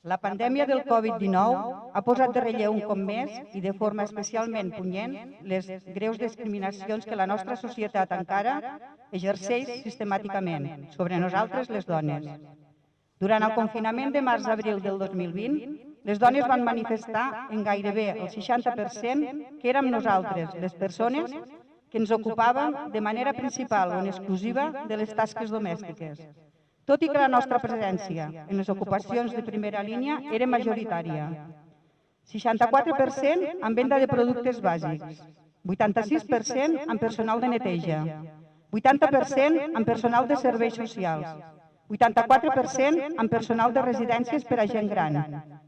La pandèmia del Covid-19 ha posat de relleu un cop més i de forma especialment punyent les greus discriminacions que la nostra societat encara exerceix sistemàticament sobre nosaltres, les dones. Durant el confinament de març-abril del 2020, les dones van manifestar en gairebé el 60% que érem nosaltres, les persones, que ens ocupàvem de manera principal o en exclusiva de les tasques domèstiques. Tot i que la nostra presència en les ocupacions de primera línia era majoritària. 64% en venda de productes bàsics, 86% en personal de neteja, 80% en personal de serveis socials, 84% en personal de residències per a gent gran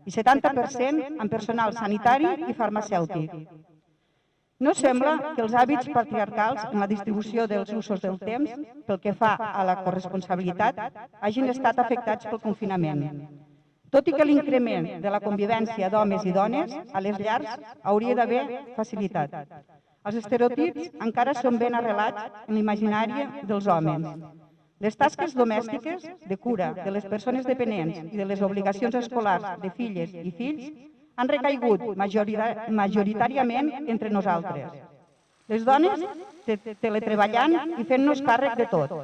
i 70% en personal sanitari i farmacèutic. No sembla que els hàbits patriarcals en la distribució dels usos del temps, pel que fa a la corresponsabilitat, hagin estat afectats pel confinament. Tot i que l'increment de la convivència d'homes i dones a les llars hauria d'haver facilitat. Els estereotips encara són ben arrelats en l'imaginari dels homes. Les tasques domèstiques de cura de les persones dependents i de les obligacions escolars de filles i fills han recaigut majoritàriament entre nosaltres. Les dones teletreballant i fent-nos càrrec de tot.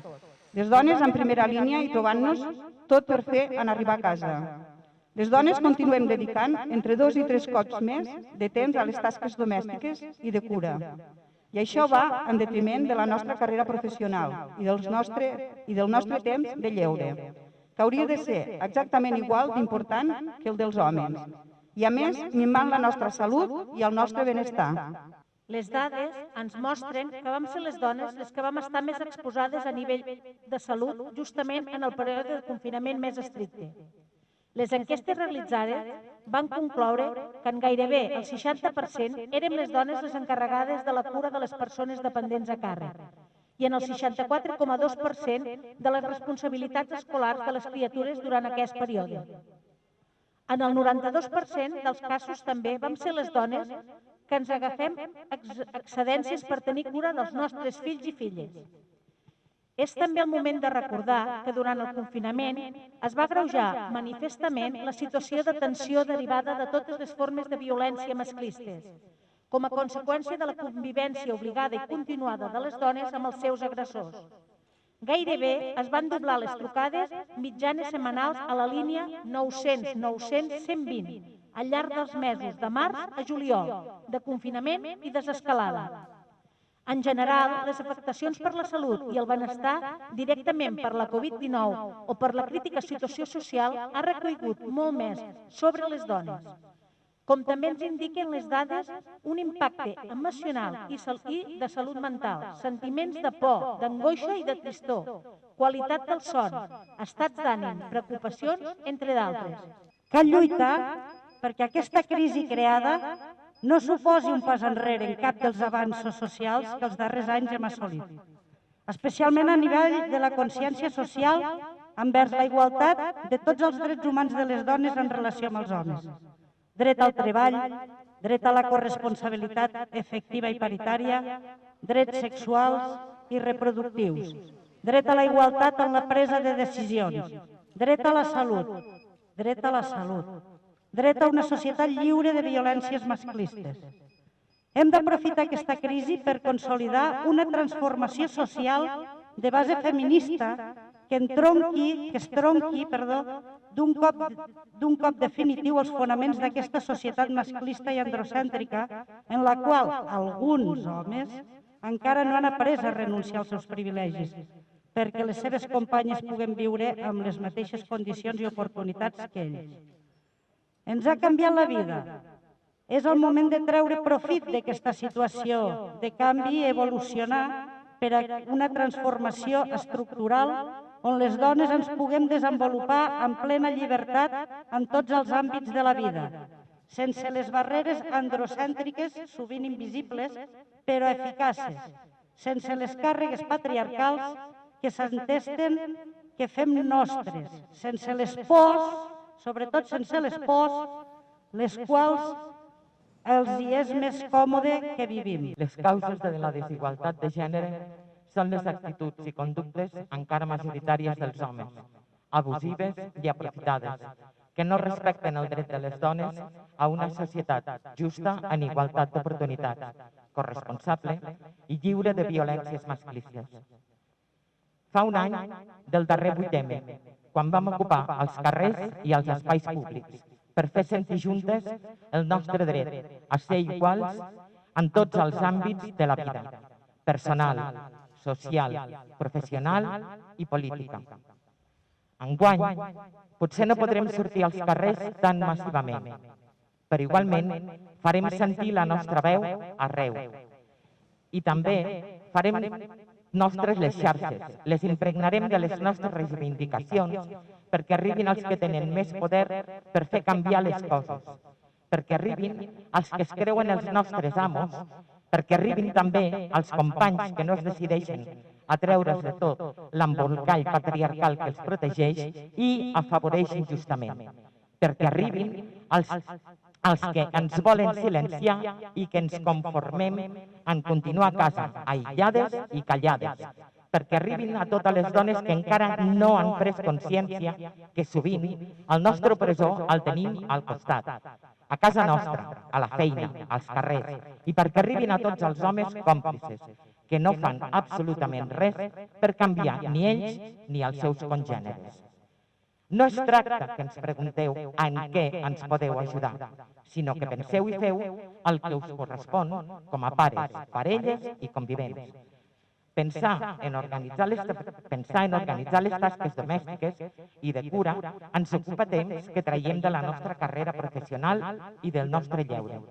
Les dones en primera línia i trobant-nos tot per fer en arribar a casa. Les dones continuem dedicant entre 2 i 3 cops més de temps a les tasques domèstiques i de cura. I això va en detriment de la nostra carrera professional i del nostre temps de lleure, que hauria de ser exactament igual d'important que el dels homes. I a més, minvant la nostra salut i el nostre benestar. Les dades ens mostren que vam ser les dones les que vam estar més exposades a nivell de salut justament en el període de confinament més estricte. Les enquestes realitzades van concloure que en gairebé el 60% érem les dones les encarregades de la cura de les persones dependents a càrrec i en el 64,2% de les responsabilitats escolars de les criatures durant aquest període. En el 92% dels casos també vam ser les dones que ens agafem excedències per tenir cura dels nostres fills i filles. És també el moment de recordar que durant el confinament es va agreujar manifestament la situació de tensió derivada de totes les formes de violència masclistes, com a conseqüència de la convivència obligada i continuada de les dones amb els seus agressors. Gairebé es van doblar les trucades mitjanes setmanals a la línia 900 900 120 al llarg dels mesos de març a juliol, de confinament i desescalada. En general, les afectacions per la salut i el benestar directament per la Covid-19 o per la crítica situació social ha recaigut molt més sobre les dones. Com també ens indiquen les dades, un impacte emocional i de salut mental, sentiments de por, d'angoixa i de tristor, qualitat del son, estats d'ànim, preocupacions, entre d'altres. Cal lluitar perquè aquesta crisi creada no suposi un pas enrere en cap dels avanços socials que els darrers anys hem assolit, especialment a nivell de la consciència social envers la igualtat de tots els drets humans de les dones en relació amb els homes. Dret al treball, dret a la corresponsabilitat efectiva i paritària, drets sexuals i reproductius, dret a la igualtat en la presa de decisions, dret a la salut, dret a la salut, dret a una societat lliure de violències masclistes. Hem d'aprofitar aquesta crisi per consolidar una transformació social de base feminista que es tronqui d'un cop definitiu els fonaments d'aquesta societat masclista i androcèntrica en la qual alguns homes encara no han après a renunciar als seus privilegis perquè les seves companyes puguen viure amb les mateixes condicions i oportunitats que ells. Ens ha canviat la vida. És el moment de treure profit d'aquesta situació de canvi i evolucionar per a una transformació estructural on les dones ens puguem desenvolupar en plena llibertat en tots els àmbits de la vida, sense les barreres androcèntriques, sovint invisibles, però eficaces, sense les càrregues patriarcals que s'entesten, que fem nostres, sense les pors, sobretot sense les pors, les quals els hi és més còmode que vivim. Les causes de la desigualtat de gènere són les actituds i conductes encara majoritàries dels homes, abusives i aprofitades, que no respecten el dret de les dones a una societat justa en igualtat d'oportunitats, corresponsable i lliure de violències masclistes. Fa un any del darrer 8M, quan vam ocupar els carrers i els espais públics per fer sentir juntes el nostre dret a ser iguals en tots els àmbits de la vida, personal, social, professional i política. Enguany, potser no podrem sortir als carrers tan massivament, però igualment farem sentir la nostra veu arreu. I també farem nostres les xarxes, les impregnarem de les nostres reivindicacions perquè arribin els que tenen més poder per fer canviar les coses, perquè arribin els que es creuen els nostres amos, perquè arribin també als companys que no es decideixen a treure's de tot l'embolcall patriarcal que els protegeix i afavoreix injustament, perquè arribin els que ens volen silenciar i que ens conformem en continuar a casa, aïllades i callades, perquè arribin a totes les dones que encara no han pres consciència que sovint el nostre opressor el tenim al costat, a casa nostra, a la feina, als carrers, i perquè arribin a tots els homes còmplices, que no fan absolutament res per canviar ni ells ni els seus congèneres. No es tracta que ens pregunteu en què ens podeu ajudar, sinó que penseu i feu el que us correspon com a pares, parelles i convivents. Pensar en organitzar les tasques domèstiques i de cura ens ocupa temps que traiem de la nostra carrera professional i del nostre lleure.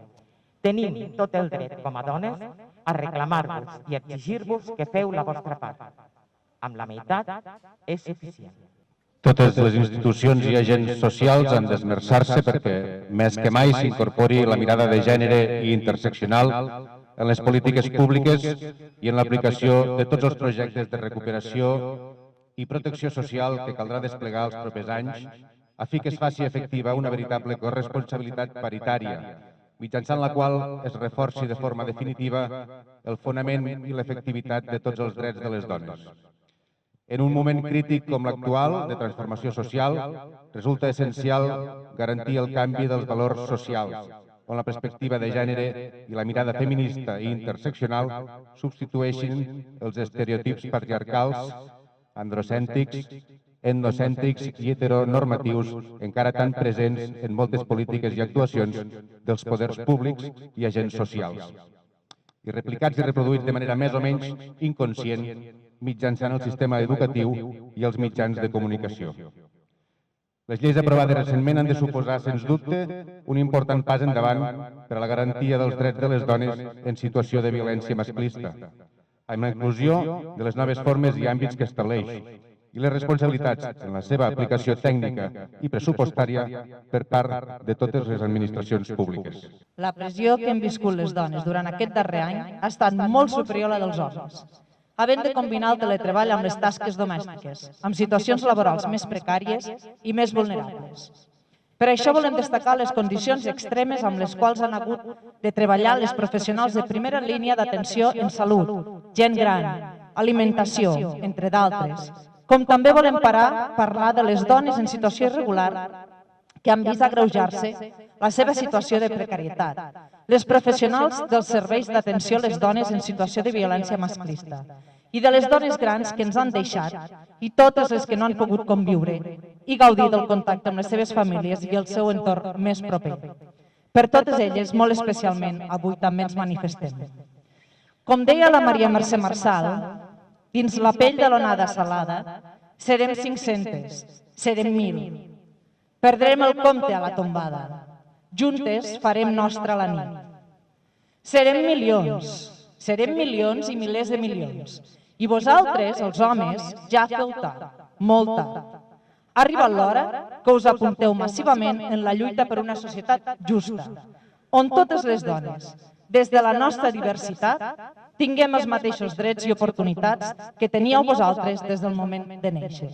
Tenim tot el dret, com a dones, a reclamar-vos i exigir-vos que feu la vostra part. Amb la meitat és suficient. Totes les institucions i agents socials han d'esmerçar-se perquè, més que mai, s'incorpori la mirada de gènere i interseccional en les polítiques públiques i en l'aplicació de tots els projectes de recuperació i protecció social que caldrà desplegar els propers anys a fi que es faci efectiva una veritable corresponsabilitat paritària, mitjançant la qual es reforci de forma definitiva el fonament i l'efectivitat de tots els drets de les dones. En un moment crític com l'actual de transformació social, resulta essencial garantir el canvi dels valors socials, on la perspectiva de gènere i la mirada feminista i interseccional substitueixin els estereotips patriarcals, androcèntrics, etnocèntrics i heteronormatius encara tan presents en moltes polítiques i actuacions dels poders públics i agents socials, i replicats i reproduïts de manera més o menys inconscient mitjançant el sistema educatiu i els mitjans de comunicació. Les lleis aprovades recentment han de suposar, sens dubte, un important pas endavant per a la garantia dels drets de les dones en situació de violència masclista, amb la inclusió de les noves formes i àmbits que estableix, i les responsabilitats en la seva aplicació tècnica i pressupostària per part de totes les administracions públiques. La pressió que hem viscut les dones durant aquest darrer any ha estat molt superior a la dels homes, havent de combinar el teletreball amb les tasques domèstiques, amb situacions laborals més precàries i més vulnerables. Per això volem destacar les condicions extremes amb les quals han hagut de treballar les professionals de primera línia d'atenció en salut, gent gran, alimentació, entre d'altres, com també volem parlar de les dones en situació irregular que han vist agreujar-se la seva situació de precarietat, les professionals dels serveis d'atenció a les dones en situació de violència masclista i de les dones grans que ens han deixat i totes les que no han pogut conviure i gaudir del contacte amb les seves famílies i el seu entorn més proper. Per totes elles, molt especialment, avui també ens manifestem. Com deia la Maria Mercè Marçal, dins la pell de l'onada salada, serem 500, serem 1.000. Perdrem el compte a la tombada. Juntes farem nostra la nit. Serem milions i milers de milions. I vosaltres, els homes, ja feu tard, molt tard. Ha arribat l'hora que us apunteu massivament en la lluita per una societat justa, on totes les dones, des de la nostra diversitat, tinguem els mateixos drets i oportunitats que teníeu vosaltres des del moment de néixer.